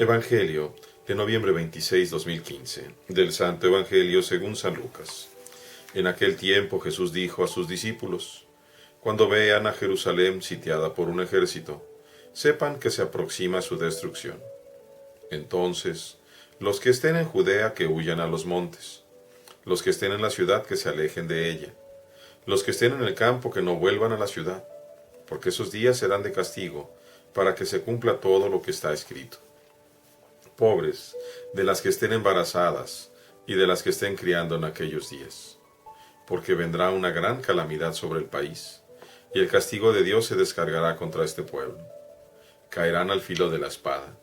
Evangelio de noviembre 26, 2015, del Santo Evangelio según San Lucas. En aquel tiempo Jesús dijo a sus discípulos: Cuando vean a Jerusalén sitiada por un ejército, sepan que se aproxima su destrucción. Entonces, los que estén en Judea que huyan a los montes, los que estén en la ciudad que se alejen de ella, los que estén en el campo que no vuelvan a la ciudad, porque esos días serán de castigo, para que se cumpla todo lo que está escrito. Pobres de las que estén embarazadas y de las que estén criando en aquellos días, porque vendrá una gran calamidad sobre el país, y el castigo de Dios se descargará contra este pueblo. Caerán al filo de la espada,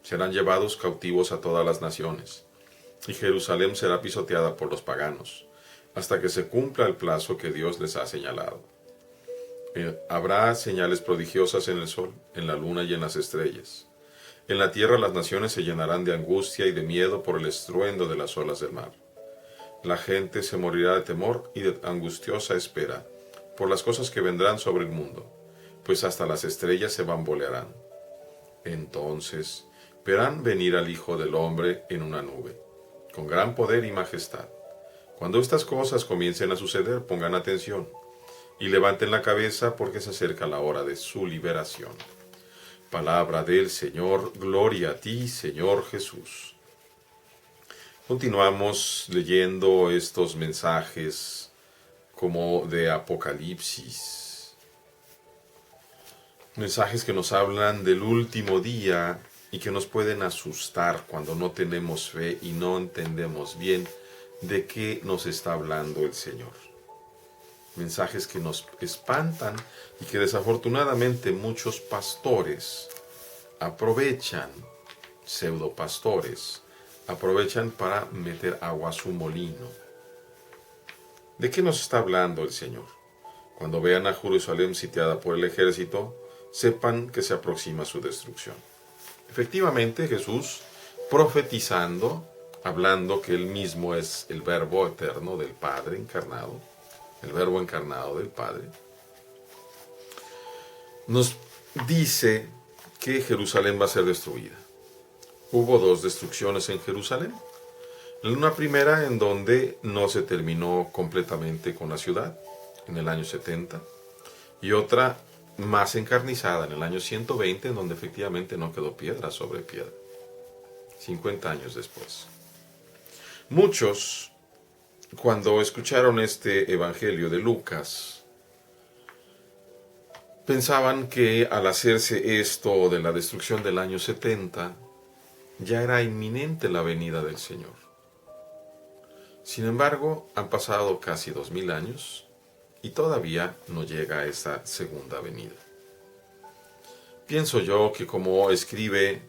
serán llevados cautivos a todas las naciones, y Jerusalén será pisoteada por los paganos, hasta que se cumpla el plazo que Dios les ha señalado. Habrá señales prodigiosas en el sol, en la luna y en las estrellas. En la tierra las naciones se llenarán de angustia y de miedo por el estruendo de las olas del mar. La gente se morirá de temor y de angustiosa espera por las cosas que vendrán sobre el mundo, pues hasta las estrellas se bambolearán. Entonces verán venir al Hijo del Hombre en una nube, con gran poder y majestad. Cuando estas cosas comiencen a suceder, pongan atención y levanten la cabeza, porque se acerca la hora de su liberación. Palabra del Señor, gloria a ti, Señor Jesús. Continuamos leyendo estos mensajes como de Apocalipsis. Mensajes que nos hablan del último día y que nos pueden asustar cuando no tenemos fe y no entendemos bien de qué nos está hablando el Señor. Mensajes que nos espantan y que desafortunadamente muchos pastores aprovechan, pseudopastores, aprovechan para meter agua a su molino. ¿De qué nos está hablando el Señor? Cuando vean a Jerusalén sitiada por el ejército, sepan que se aproxima su destrucción. Efectivamente, Jesús, profetizando, hablando que Él mismo es el Verbo eterno del Padre encarnado, el Verbo encarnado del Padre, nos dice que Jerusalén va a ser destruida. Hubo dos destrucciones en Jerusalén. Una primera en donde no se terminó completamente con la ciudad, en el año 70, y otra más encarnizada en el año 120, en donde efectivamente no quedó piedra sobre piedra, 50 años después. Muchos, cuando escucharon este Evangelio de Lucas, pensaban que al hacerse esto de la destrucción del año 70, ya era inminente la venida del Señor. Sin embargo, han pasado casi 2000 años y todavía no llega a esa segunda venida. Pienso yo que, como escribe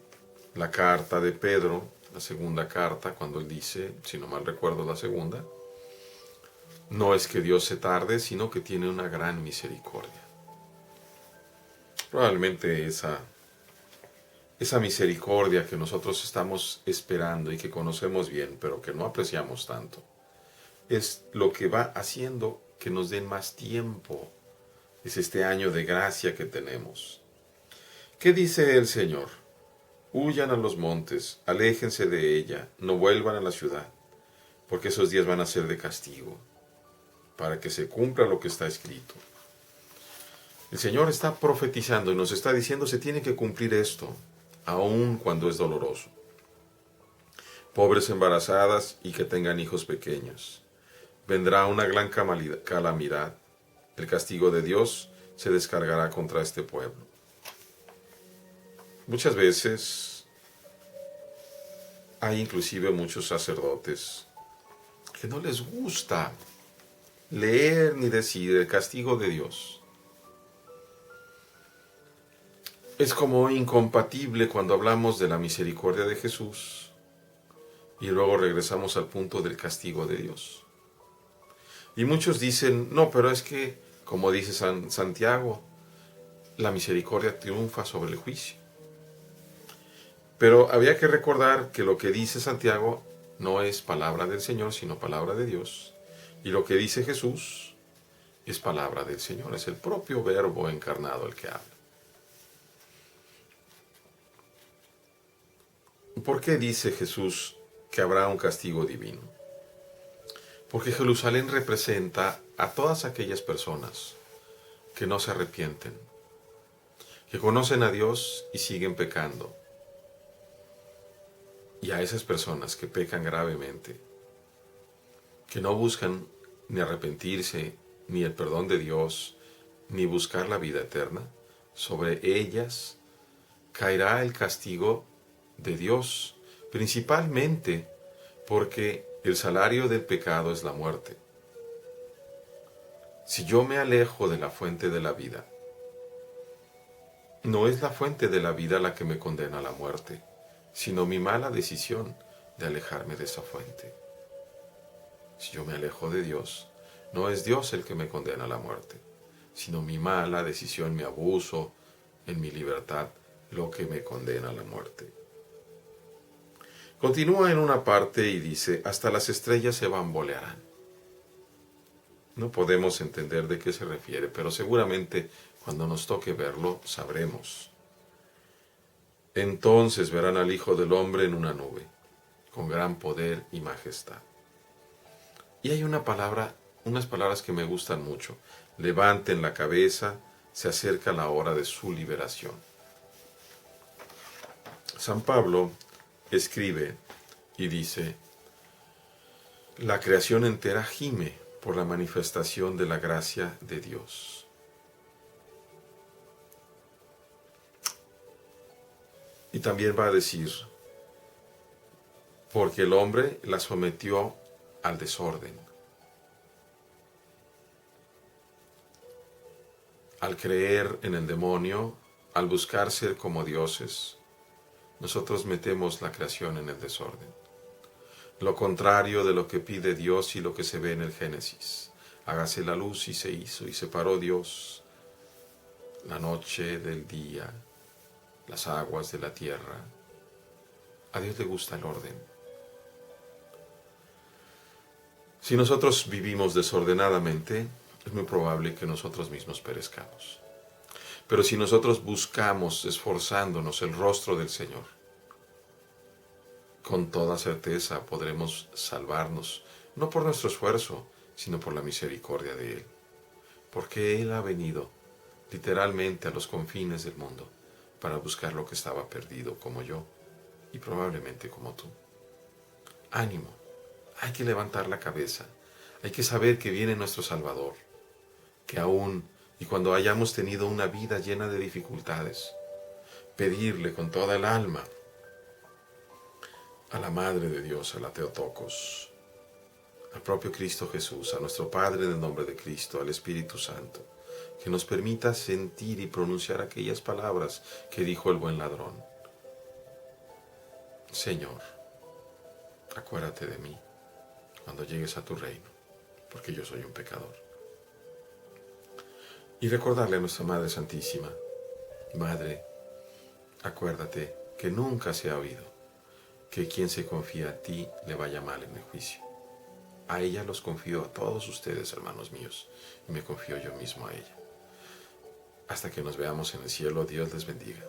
la carta de Pedro, la segunda carta, cuando él dice, si no mal recuerdo la segunda, no es que Dios se tarde, sino que tiene una gran misericordia. Probablemente esa misericordia que nosotros estamos esperando y que conocemos bien, pero que no apreciamos tanto, es lo que va haciendo que nos den más tiempo. Es este año de gracia que tenemos. ¿Qué dice el Señor? Huyan a los montes, aléjense de ella, no vuelvan a la ciudad, porque esos días van a ser de castigo, para que se cumpla lo que está escrito. El Señor está profetizando y nos está diciendo: se tiene que cumplir esto, aun cuando es doloroso. Pobres embarazadas y que tengan hijos pequeños. Vendrá una gran calamidad. El castigo de Dios se descargará contra este pueblo. Muchas veces hay inclusive muchos sacerdotes que no les gusta leer ni decir el castigo de Dios. Es como incompatible cuando hablamos de la misericordia de Jesús y luego regresamos al punto del castigo de Dios. Y muchos dicen: no, pero es que, como dice Santiago, la misericordia triunfa sobre el juicio. Pero había que recordar que lo que dice Santiago no es palabra del Señor, sino palabra de Dios. Y lo que dice Jesús es palabra del Señor, es el propio Verbo encarnado el que habla. ¿Por qué dice Jesús que habrá un castigo divino? Porque Jerusalén representa a todas aquellas personas que no se arrepienten, que conocen a Dios y siguen pecando. Y a esas personas que pecan gravemente, que no buscan ni arrepentirse, ni el perdón de Dios, ni buscar la vida eterna, sobre ellas caerá el castigo de Dios, principalmente porque el salario del pecado es la muerte. Si yo me alejo de la fuente de la vida, no es la fuente de la vida la que me condena a la muerte, sino mi mala decisión de alejarme de esa fuente. Si yo me alejo de Dios, no es Dios el que me condena a la muerte, sino mi mala decisión, mi abuso en mi libertad, lo que me condena a la muerte. Continúa en una parte y dice, hasta las estrellas se bambolearán. No podemos entender de qué se refiere, pero seguramente cuando nos toque verlo, sabremos. Entonces verán al Hijo del Hombre en una nube, con gran poder y majestad. Y hay unas palabras que me gustan mucho. Levanten la cabeza, se acerca la hora de su liberación. San Pablo escribe y dice, la creación entera gime por la manifestación de la gracia de Dios. Y también va a decir, porque el hombre la sometió al desorden. Al creer en el demonio, al buscar ser como dioses, nosotros metemos la creación en el desorden. Lo contrario de lo que pide Dios y lo que se ve en el Génesis. Hágase la luz y se hizo, y separó Dios la noche del día, las aguas de la tierra. A Dios le gusta el orden. Si nosotros vivimos desordenadamente, es muy probable que nosotros mismos perezcamos. Pero si nosotros buscamos, esforzándonos, el rostro del Señor, con toda certeza podremos salvarnos, no por nuestro esfuerzo, sino por la misericordia de Él. Porque Él ha venido literalmente a los confines del mundo para buscar lo que estaba perdido, como yo y probablemente como tú. Ánimo, hay que levantar la cabeza, hay que saber que viene nuestro Salvador, que aún y cuando hayamos tenido una vida llena de dificultades, pedirle con toda el alma a la Madre de Dios, a la Teotocos, al propio Cristo Jesús, a nuestro Padre en el nombre de Cristo, al Espíritu Santo, que nos permita sentir y pronunciar aquellas palabras que dijo el buen ladrón. Señor, acuérdate de mí cuando llegues a tu reino, porque yo soy un pecador. Y recordarle a nuestra Madre Santísima, Madre, acuérdate que nunca se ha oído que quien se confía a ti le vaya mal en el juicio. A ella los confío a todos ustedes, hermanos míos, y me confío yo mismo a ella. Hasta que nos veamos en el cielo, Dios les bendiga.